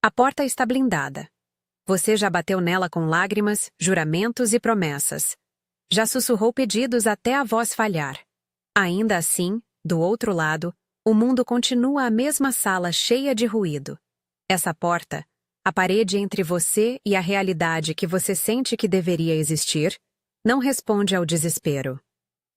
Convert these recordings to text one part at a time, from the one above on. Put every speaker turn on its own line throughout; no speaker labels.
A porta está blindada. Você já bateu nela com lágrimas, juramentos e promessas. Já sussurrou pedidos até a voz falhar. Ainda assim, do outro lado, o mundo continua a mesma sala cheia de ruído. Essa porta, a parede entre você e a realidade que você sente que deveria existir, não responde ao desespero.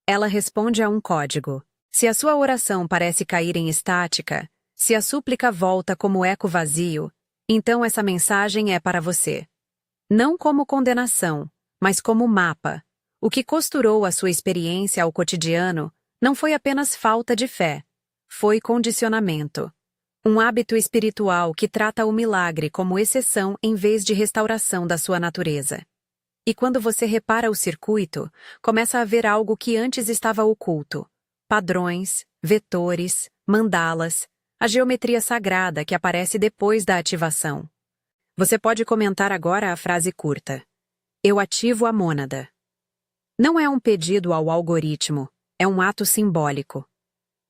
Ela responde a um código. Se a sua oração parece cair em estática, se a súplica volta como eco vazio, então essa mensagem é para você. Não como condenação, mas como mapa. O que costurou a sua experiência ao cotidiano não foi apenas falta de fé, foi condicionamento. Um hábito espiritual que trata o milagre como exceção em vez de restauração da sua natureza. E quando você repara o circuito, começa a ver algo que antes estava oculto. Padrões, vetores, mandalas, a geometria sagrada que aparece depois da ativação. Você pode comentar agora a frase curta. Eu ativo a mônada. Não é um pedido ao algoritmo, é um ato simbólico.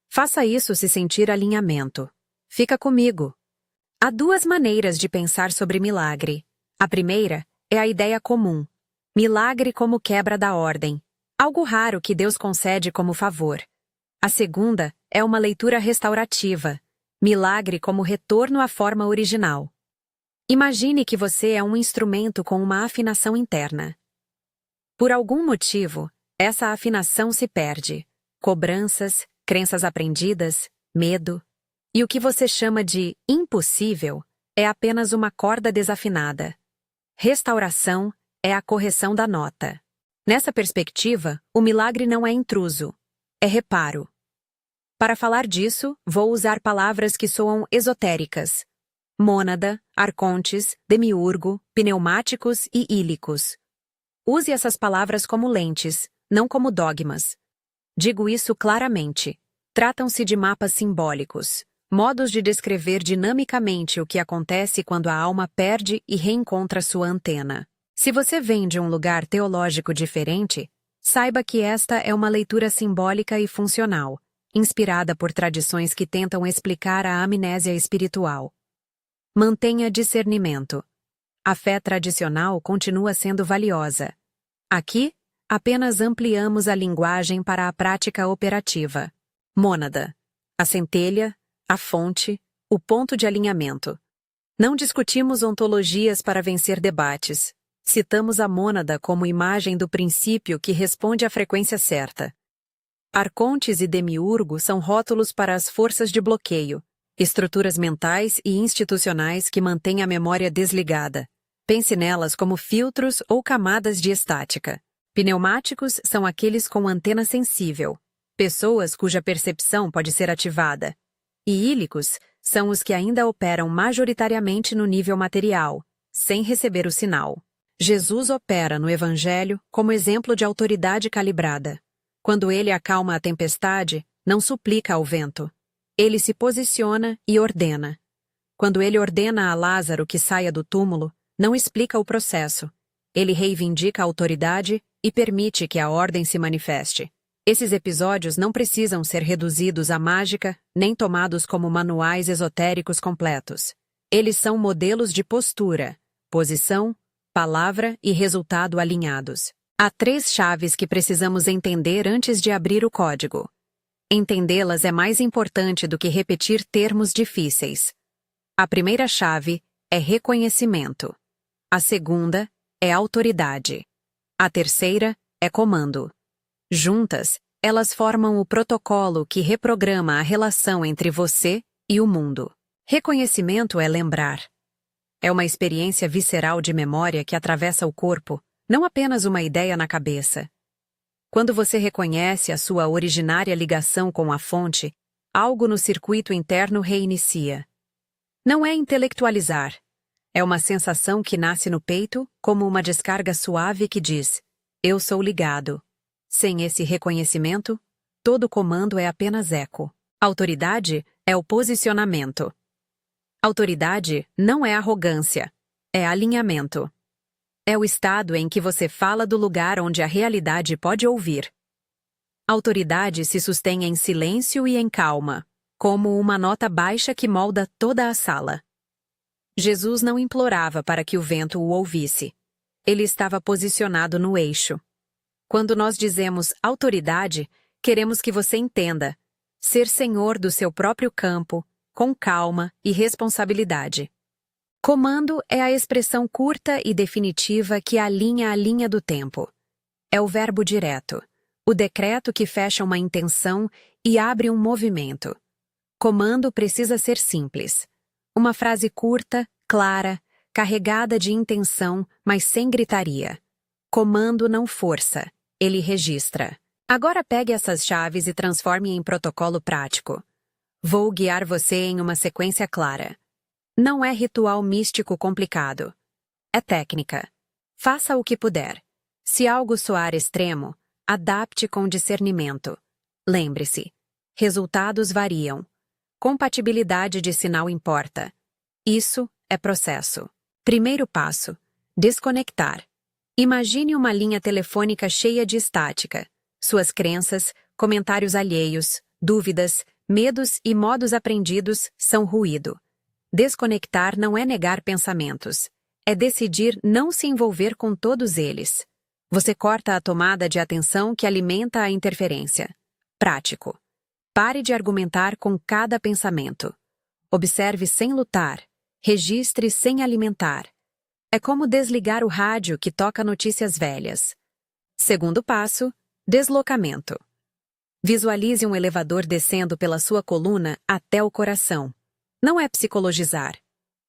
Faça isso se sentir alinhamento. Fica comigo. Há duas maneiras de pensar sobre milagre. A primeira é a ideia comum. Milagre como quebra da ordem. Algo raro que Deus concede como favor. A segunda é uma leitura restaurativa. Milagre como retorno à forma original. Imagine que você é um instrumento com uma afinação interna. Por algum motivo, essa afinação se perde. Cobranças, crenças aprendidas, medo. E o que você chama de impossível é apenas uma corda desafinada. Restauração é a correção da nota. Nessa perspectiva, o milagre não é intruso, é reparo. Para falar disso, vou usar palavras que soam esotéricas. Mônada, arcontes, demiurgo, pneumáticos e ílicos. Use essas palavras como lentes, não como dogmas. Digo isso claramente. Tratam-se de mapas simbólicos, modos de descrever dinamicamente o que acontece quando a alma perde e reencontra sua antena. Se você vem de um lugar teológico diferente, saiba que esta é uma leitura simbólica e funcional, inspirada por tradições que tentam explicar a amnésia espiritual. Mantenha discernimento. A fé tradicional continua sendo valiosa. Aqui, apenas ampliamos a linguagem para a prática operativa. Mônada. A centelha, a fonte, o ponto de alinhamento. Não discutimos ontologias para vencer debates. Citamos a mônada como imagem do princípio que responde à frequência certa. Arcontes e demiurgo são rótulos para as forças de bloqueio, estruturas mentais e institucionais que mantêm a memória desligada. Pense nelas como filtros ou camadas de estática. Pneumáticos são aqueles com antena sensível, pessoas cuja percepção pode ser ativada. E ílicos são os que ainda operam majoritariamente no nível material, sem receber o sinal. Jesus opera no Evangelho como exemplo de autoridade calibrada. Quando ele acalma a tempestade, não suplica ao vento. Ele se posiciona e ordena. Quando ele ordena a Lázaro que saia do túmulo, não explica o processo. Ele reivindica a autoridade e permite que a ordem se manifeste. Esses episódios não precisam ser reduzidos à mágica, nem tomados como manuais esotéricos completos. Eles são modelos de postura, posição, palavra e resultado alinhados. Há 3 chaves que precisamos entender antes de abrir o código. Entendê-las é mais importante do que repetir termos difíceis. A primeira chave é reconhecimento. A segunda é autoridade. A terceira é comando. Juntas, elas formam o protocolo que reprograma a relação entre você e o mundo. Reconhecimento é lembrar. É uma experiência visceral de memória que atravessa o corpo, não apenas uma ideia na cabeça. Quando você reconhece a sua originária ligação com a fonte, algo no circuito interno reinicia. Não é intelectualizar. É uma sensação que nasce no peito como uma descarga suave que diz: eu sou ligado. Sem esse reconhecimento, todo comando é apenas eco. Autoridade é o posicionamento. Autoridade não é arrogância, é alinhamento. É o estado em que você fala do lugar onde a realidade pode ouvir. Autoridade se sustém em silêncio e em calma, como uma nota baixa que molda toda a sala. Jesus não implorava para que o vento o ouvisse. Ele estava posicionado no eixo. Quando nós dizemos autoridade, queremos que você entenda. Ser senhor do seu próprio campo, com calma e responsabilidade. Comando é a expressão curta e definitiva que alinha a linha do tempo. É o verbo direto, o decreto que fecha uma intenção e abre um movimento. Comando precisa ser simples. Uma frase curta, clara, carregada de intenção, mas sem gritaria. Comando não força, ele registra. Agora pegue essas chaves e transforme em protocolo prático. Vou guiar você em uma sequência clara. Não é ritual místico complicado. É técnica. Faça o que puder. Se algo soar extremo, adapte com discernimento. Lembre-se, resultados variam. Compatibilidade de sinal importa. Isso é processo. Primeiro passo: desconectar. Imagine uma linha telefônica cheia de estática. Suas crenças, comentários alheios, dúvidas, medos e modos aprendidos são ruído. Desconectar não é negar pensamentos. É decidir não se envolver com todos eles. Você corta a tomada de atenção que alimenta a interferência. Prático. Pare de argumentar com cada pensamento. Observe sem lutar. Registre sem alimentar. É como desligar o rádio que toca notícias velhas. Segundo passo: deslocamento. Visualize um elevador descendo pela sua coluna até o coração. Não é psicologizar.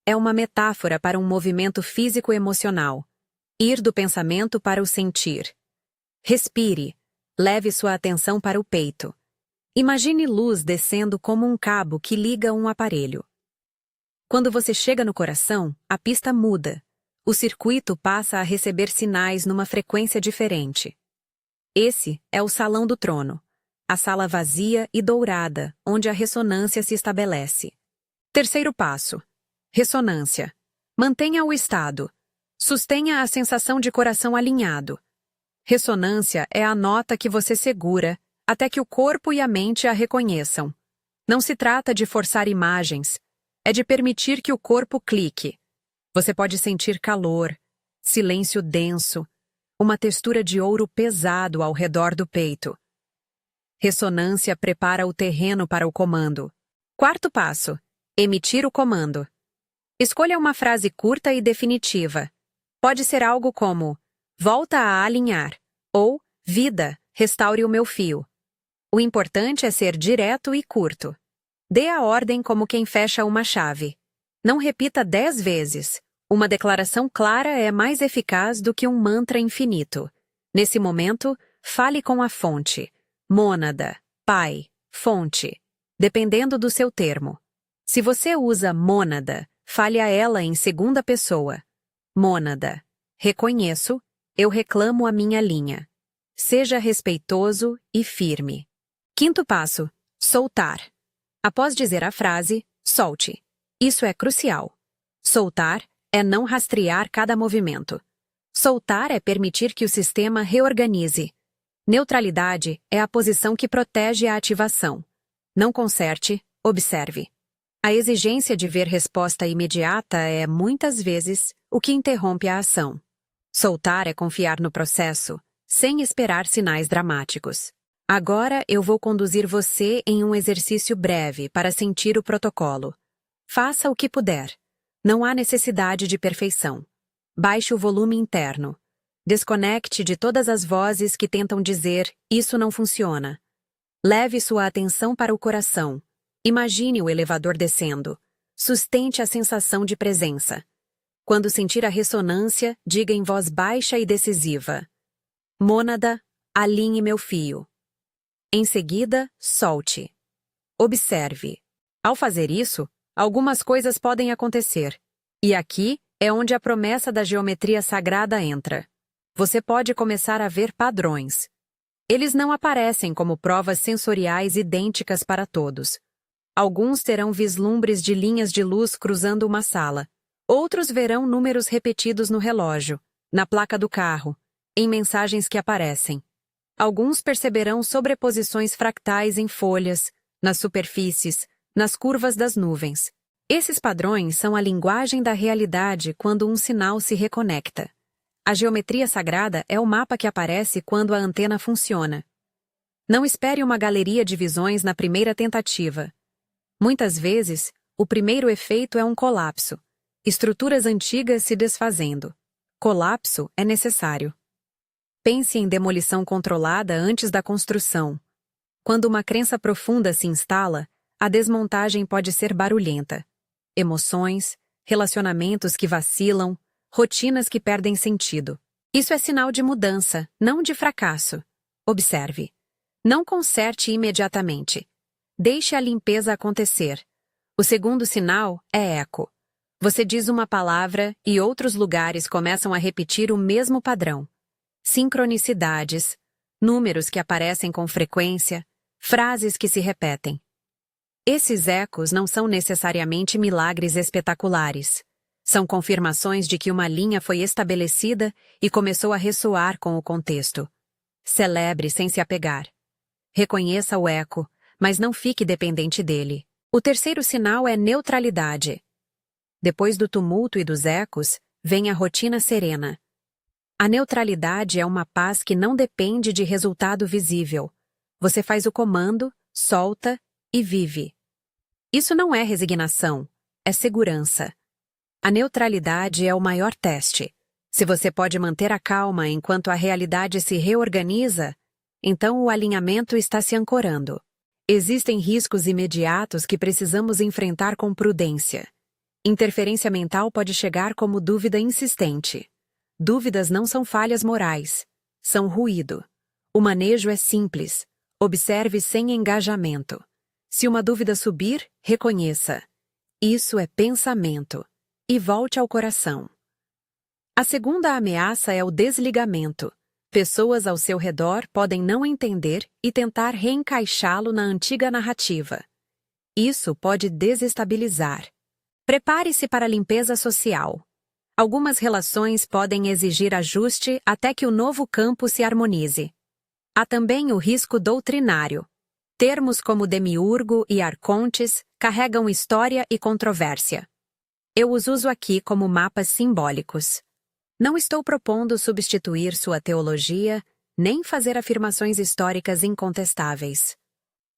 É uma metáfora para um movimento físico-emocional. Ir do pensamento para o sentir. Respire. Leve sua atenção para o peito. Imagine luz descendo como um cabo que liga um aparelho. Quando você chega no coração, a pista muda. O circuito passa a receber sinais numa frequência diferente. Esse é o salão do trono. A sala vazia e dourada, onde a ressonância se estabelece. Terceiro passo: ressonância. Mantenha o estado. Sustenha a sensação de coração alinhado. Ressonância é a nota que você segura até que o corpo e a mente a reconheçam. Não se trata de forçar imagens, é de permitir que o corpo clique. Você pode sentir calor, silêncio denso, uma textura de ouro pesado ao redor do peito. Ressonância prepara o terreno para o comando. Quarto passo: emitir o comando. Escolha uma frase curta e definitiva. Pode ser algo como: volta a alinhar, ou vida, restaure o meu fio. O importante é ser direto e curto. Dê a ordem como quem fecha uma chave. Não repita 10 vezes. Uma declaração clara é mais eficaz do que um mantra infinito. Nesse momento, fale com a fonte. Mônada, pai, fonte. Dependendo do seu termo. Se você usa mônada, fale a ela em segunda pessoa. Mônada. Reconheço, eu reclamo a minha linha. Seja respeitoso e firme. Quinto passo: soltar. Após dizer a frase, solte. Isso é crucial. Soltar é não rastrear cada movimento. Soltar é permitir que o sistema reorganize. Neutralidade é a posição que protege a ativação. Não conserte, observe. A exigência de ver resposta imediata é, muitas vezes, o que interrompe a ação. Soltar é confiar no processo, sem esperar sinais dramáticos. Agora eu vou conduzir você em um exercício breve para sentir o protocolo. Faça o que puder. Não há necessidade de perfeição. Baixe o volume interno. Desconecte de todas as vozes que tentam dizer "isso não funciona". Leve sua atenção para o coração. Imagine o elevador descendo. Sustente a sensação de presença. Quando sentir a ressonância, diga em voz baixa e decisiva: mônada, alinhe meu fio. Em seguida, solte. Observe. Ao fazer isso, algumas coisas podem acontecer. E aqui é onde a promessa da geometria sagrada entra. Você pode começar a ver padrões. Eles não aparecem como provas sensoriais idênticas para todos. Alguns terão vislumbres de linhas de luz cruzando uma sala. Outros verão números repetidos no relógio, na placa do carro, em mensagens que aparecem. Alguns perceberão sobreposições fractais em folhas, nas superfícies, nas curvas das nuvens. Esses padrões são a linguagem da realidade quando um sinal se reconecta. A geometria sagrada é o mapa que aparece quando a antena funciona. Não espere uma galeria de visões na primeira tentativa. Muitas vezes, o primeiro efeito é um colapso. Estruturas antigas se desfazendo. Colapso é necessário. Pense em demolição controlada antes da construção. Quando uma crença profunda se instala, a desmontagem pode ser barulhenta. Emoções, relacionamentos que vacilam, rotinas que perdem sentido. Isso é sinal de mudança, não de fracasso. Observe. Não conserte imediatamente. Deixe a limpeza acontecer. O segundo sinal é eco. Você diz uma palavra e outros lugares começam a repetir o mesmo padrão. Sincronicidades, números que aparecem com frequência, frases que se repetem. Esses ecos não são necessariamente milagres espetaculares. São confirmações de que uma linha foi estabelecida e começou a ressoar com o contexto. Celebre sem se apegar. Reconheça o eco, mas não fique dependente dele. O terceiro sinal é neutralidade. Depois do tumulto e dos ecos, vem a rotina serena. A neutralidade é uma paz que não depende de resultado visível. Você faz o comando, solta e vive. Isso não é resignação, é segurança. A neutralidade é o maior teste. Se você pode manter a calma enquanto a realidade se reorganiza, então o alinhamento está se ancorando. Existem riscos imediatos que precisamos enfrentar com prudência. Interferência mental pode chegar como dúvida insistente. Dúvidas não são falhas morais, são ruído. O manejo é simples. Observe sem engajamento. Se uma dúvida subir, reconheça. Isso é pensamento. E volte ao coração. A segunda ameaça é o desligamento. Pessoas ao seu redor podem não entender e tentar reencaixá-lo na antiga narrativa. Isso pode desestabilizar. Prepare-se para a limpeza social. Algumas relações podem exigir ajuste até que o novo campo se harmonize. Há também o risco doutrinário. Termos como demiurgo e arcontes carregam história e controvérsia. Eu os uso aqui como mapas simbólicos. Não estou propondo substituir sua teologia, nem fazer afirmações históricas incontestáveis.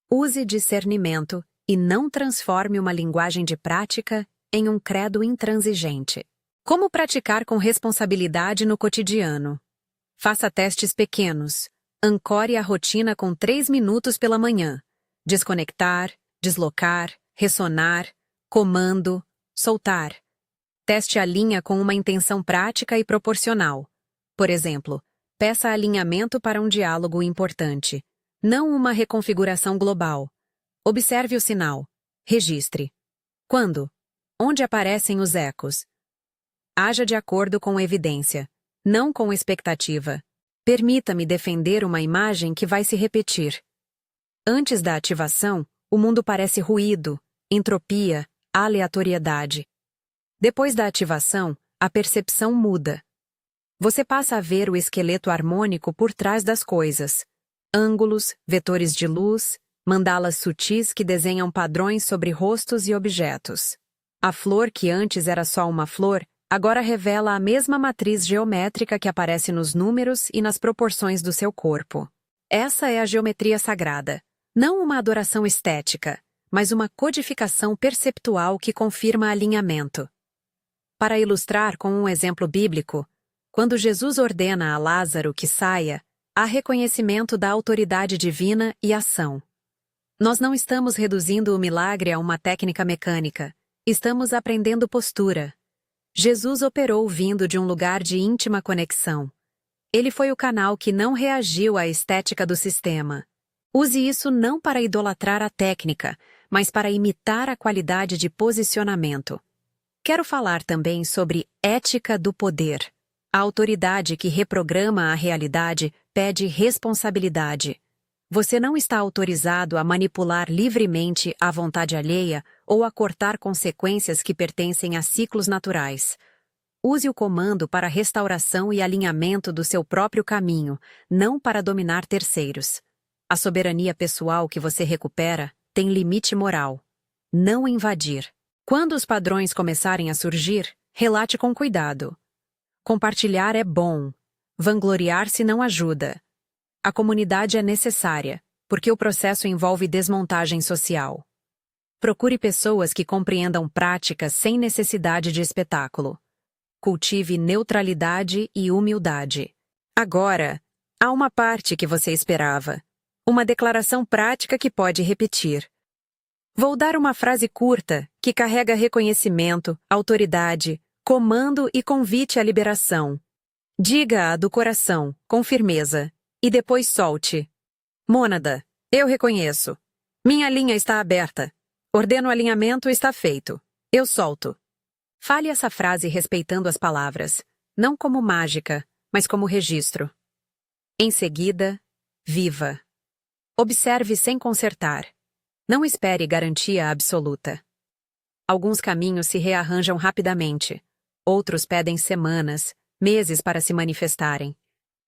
Use discernimento e não transforme uma linguagem de prática em um credo intransigente. Como praticar com responsabilidade no cotidiano? Faça testes pequenos. Ancore a rotina com 3 minutos pela manhã. Desconectar, deslocar, ressonar, comando, soltar. Teste a linha com uma intenção prática e proporcional. Por exemplo, peça alinhamento para um diálogo importante, não uma reconfiguração global. Observe o sinal. Registre. Quando? Onde aparecem os ecos? Haja de acordo com evidência, não com expectativa. Permita-me defender uma imagem que vai se repetir. Antes da ativação, o mundo parece ruído, entropia, aleatoriedade. Depois da ativação, a percepção muda. Você passa a ver o esqueleto harmônico por trás das coisas. Ângulos, vetores de luz, mandalas sutis que desenham padrões sobre rostos e objetos. A flor que antes era só uma flor, agora revela a mesma matriz geométrica que aparece nos números e nas proporções do seu corpo. Essa é a geometria sagrada. Não uma adoração estética, mas uma codificação perceptual que confirma alinhamento. Para ilustrar com um exemplo bíblico, quando Jesus ordena a Lázaro que saia, há reconhecimento da autoridade divina e ação. Nós não estamos reduzindo o milagre a uma técnica mecânica, estamos aprendendo postura. Jesus operou vindo de um lugar de íntima conexão. Ele foi o canal que não reagiu à estética do sistema. Use isso não para idolatrar a técnica, mas para imitar a qualidade de posicionamento. Quero falar também sobre ética do poder. A autoridade que reprograma a realidade pede responsabilidade. Você não está autorizado a manipular livremente a vontade alheia ou a cortar consequências que pertencem a ciclos naturais. Use o comando para restauração e alinhamento do seu próprio caminho, não para dominar terceiros. A soberania pessoal que você recupera tem limite moral. Não invadir. Quando os padrões começarem a surgir, relate com cuidado. Compartilhar é bom. Vangloriar-se não ajuda. A comunidade é necessária, porque o processo envolve desmontagem social. Procure pessoas que compreendam práticas sem necessidade de espetáculo. Cultive neutralidade e humildade. Agora, há uma parte que você esperava. Uma declaração prática que pode repetir. Vou dar uma frase curta que carrega reconhecimento, autoridade, comando e convite à liberação. Diga-a do coração, com firmeza, e depois solte. Mônada, eu reconheço. Minha linha está aberta. Ordeno o alinhamento, está feito. Eu solto. Fale essa frase respeitando as palavras, não como mágica, mas como registro. Em seguida, viva. Observe sem consertar. Não espere garantia absoluta. Alguns caminhos se rearranjam rapidamente. Outros pedem semanas, meses para se manifestarem.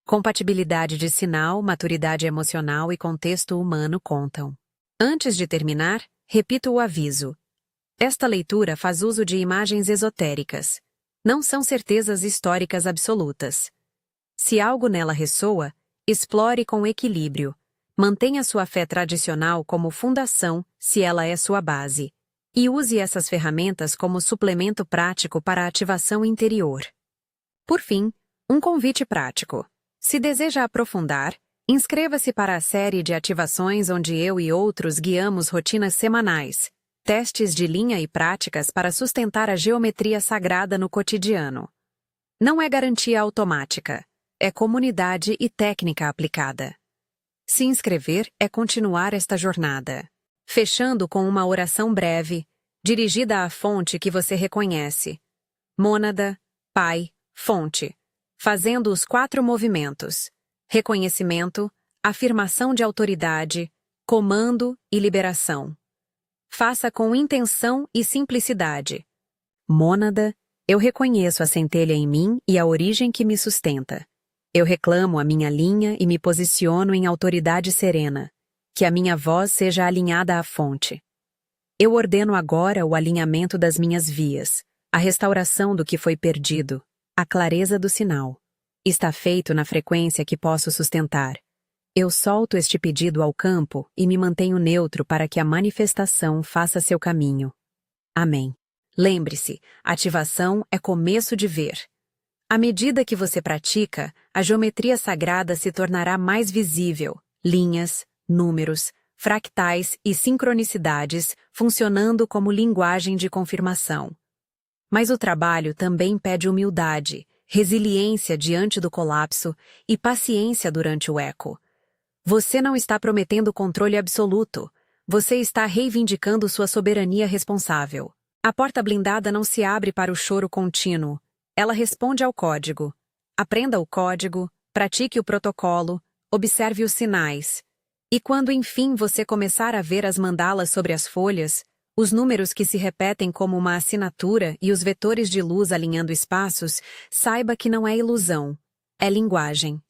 Compatibilidade de sinal, maturidade emocional e contexto humano contam. Antes de terminar, repito o aviso. Esta leitura faz uso de imagens esotéricas. Não são certezas históricas absolutas. Se algo nela ressoa, explore com equilíbrio. Mantenha sua fé tradicional como fundação, se ela é sua base. E use essas ferramentas como suplemento prático para a ativação interior. Por fim, um convite prático. Se deseja aprofundar, inscreva-se para a série de ativações onde eu e outros guiamos rotinas semanais, testes de linha e práticas para sustentar a geometria sagrada no cotidiano. Não é garantia automática, é comunidade e técnica aplicada. Se inscrever é continuar esta jornada. Fechando com uma oração breve, dirigida à fonte que você reconhece. Mônada, Pai, Fonte. Fazendo os 4 movimentos: reconhecimento, afirmação de autoridade, comando e liberação. Faça com intenção e simplicidade. Mônada, eu reconheço a centelha em mim e a origem que me sustenta. Eu reclamo a minha linha e me posiciono em autoridade serena. Que a minha voz seja alinhada à fonte. Eu ordeno agora o alinhamento das minhas vias, a restauração do que foi perdido, a clareza do sinal. Está feito na frequência que posso sustentar. Eu solto este pedido ao campo e me mantenho neutro para que a manifestação faça seu caminho. Amém. Lembre-se, ativação é começo de ver. À medida que você pratica, a geometria sagrada se tornará mais visível, linhas, números, fractais e sincronicidades funcionando como linguagem de confirmação. Mas o trabalho também pede humildade, resiliência diante do colapso e paciência durante o eco. Você não está prometendo controle absoluto, você está reivindicando sua soberania responsável. A porta blindada não se abre para o choro contínuo, ela responde ao código. Aprenda o código, pratique o protocolo, observe os sinais. E quando enfim você começar a ver as mandalas sobre as folhas, os números que se repetem como uma assinatura e os vetores de luz alinhando espaços, saiba que não é ilusão, é linguagem.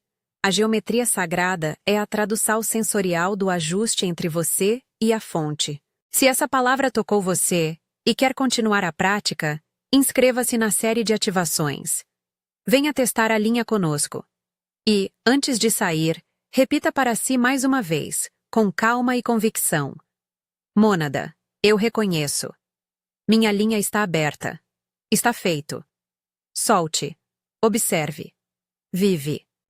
A geometria sagrada é a tradução sensorial do ajuste entre você e a fonte. Se essa palavra tocou você e quer continuar a prática, inscreva-se na série de ativações. Venha testar a linha conosco. E, antes de sair, repita para si mais uma vez, com calma e convicção. Mônada, eu reconheço. Minha linha está aberta. Está feito. Solte. Observe. Vive.